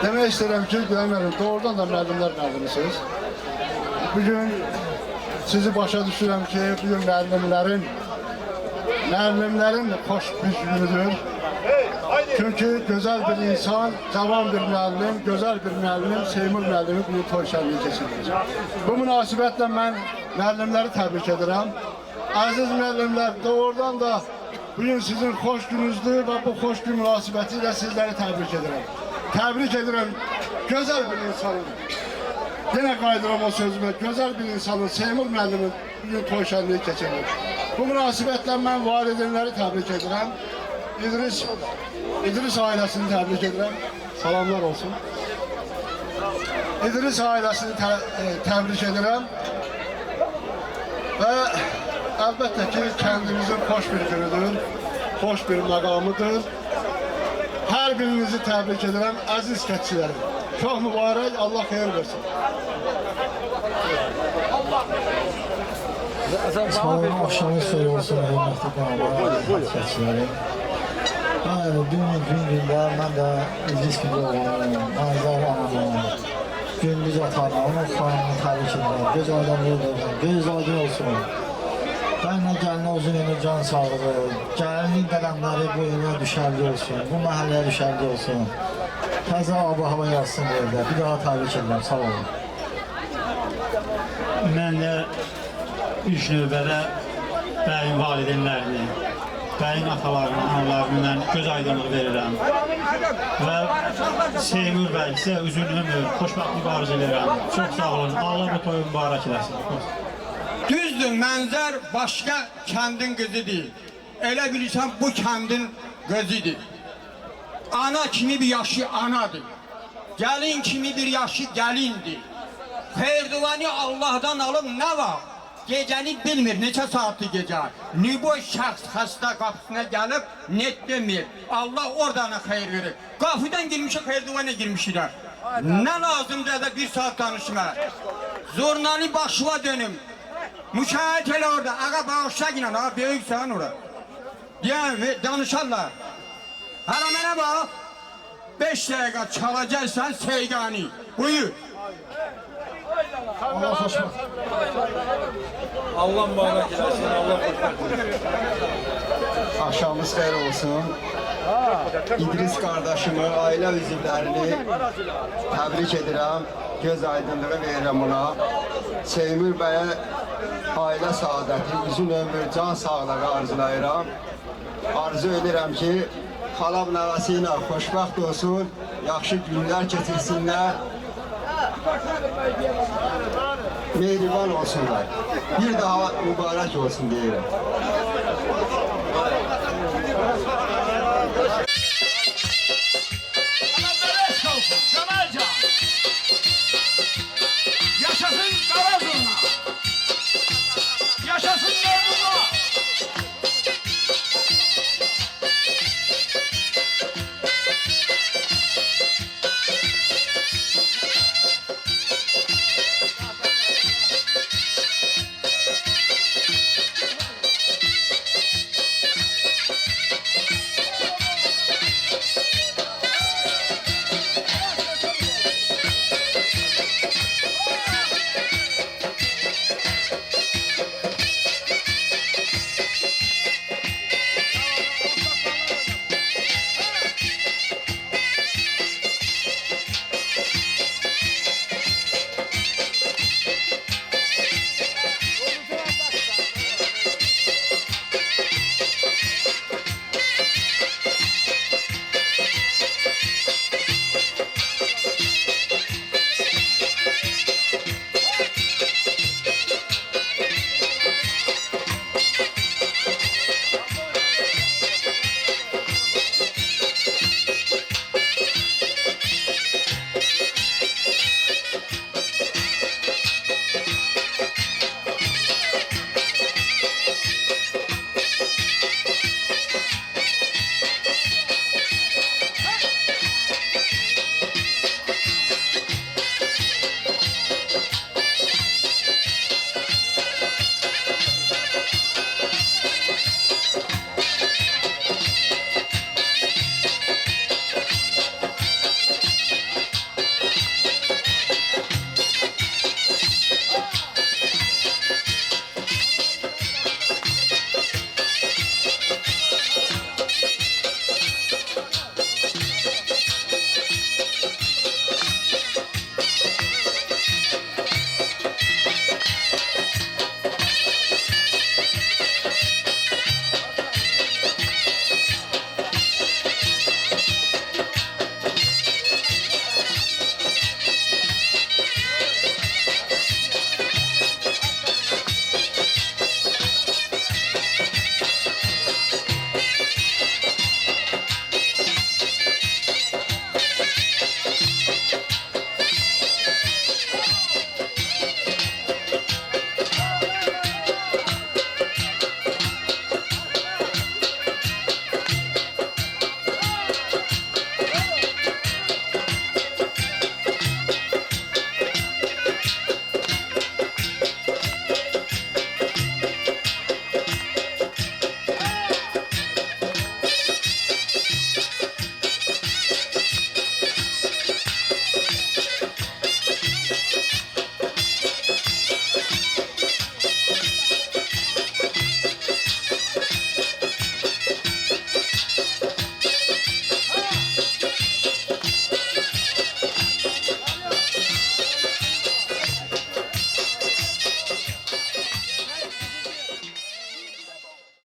Demək istəyirəm ki, doğrudan da müəllimsiniz. Bugün sizi başa düşürəm ki, bugün müəllimlərin xoş bir günüdür. Çünki gözəl bir insan, cavan bir müəllim, gözəl bir müəllim, Seymur müəllimi bugün toy şənliyi keçirilir. Bu münasibətlə mən müəllimləri təbrik edirəm. Əziz müəllimlər, doğrudan da bugün sizin xoş gününüzdür və bu xoş gün münasibəti ilə sizləri təbrik edirəm. Təbrik edirəm gözəl bir insanın. Yine qaydıram o sözümə, gözəl bir insanın, Seymur müəllimin bugün toy şənliyi keçirilir. Bu münasibətlə mən valideynləri təbrik edirəm. İdris ailəsini təbrik edirəm. Salamlar olsun. İdris ailəsini təbrik edirəm. Və əlbəttə ki, kəndimizin xoş bir günüdür, xoş bir məqamıdır. Hər birinizi təbrik edirəm, əziz keççilərim. Çox mübarək, Allah xeyir versin. Sağolun axşamınız xeyir olsun, hörmətli qonaqlar, keççilərim. Gün-gündə mən də İdris Güloğlu'nun, Nazar Anamın, Gündüz Atanın, xanımını təbrik edirəm. Göz aydınlığı, göz aydın olsun. Bəyinə gəlinə uzun ömür, can sağlığı, gəlinin qədəmləri bu evə düşərli olsun, bu məhəlləyə düşərli olsun. Təzə ab-hava yazsın evdə. Bir daha təbrik edirəm, sağ olun. Mən də ilk növbədə bəyin valideynlərini, bəyin atalarını, analarını mən göz aydınlığı verirəm. Və Seymur bəy sizə uzun ömür, xoşbəxtlik arzu edirəm. Çox sağ olun, Allah bu toyu mübarək eləsin. Düzdür, Mənzər başqa kəndin qızı deyil. Elə bilirsən bu kəndin qızıdır. Ana kimi bir yaşı anadır. Gəlin kimi bir yaşı gəlindir. Xeyirduvanı Allah'dan alıb nə var? Gecəni bilmir, neçə saatlı gecə. Nüboy şəxs xəstə qapısına gəlib, net demir. Allah oradan xeyir verir. Qapıdan girmişik, xeyirduvanə girmişik. Nə lazımdır da bir saat danışma. Zurnali başıva dönüm. Müşahit elə orada, ağa bağışla yine, ağa böyüksən orada. Deyən, danışarlar. Hala mənə bax, 5 dəqiqə çalacaqsan Seygani. Buyur. Allah xoşbəxt. Allah mübarək eləsin, Allah xoşbəxt. Axşamınız xeyir olsun. İdris qardaşımı, ailə üzvlərini təbrik edirəm. Göz aydınlığı verirəm ona. Seymur bəyə ailə saadəti, uzun ömür, can sağlığı arzulayıram. Arzu edirəm ki, xalam nəvəsi ilə xoşbəxt olsun, yaxşı günlər keçirsinlər. Mehriban olsunlar. Bir daha mübarək olsun deyirəm.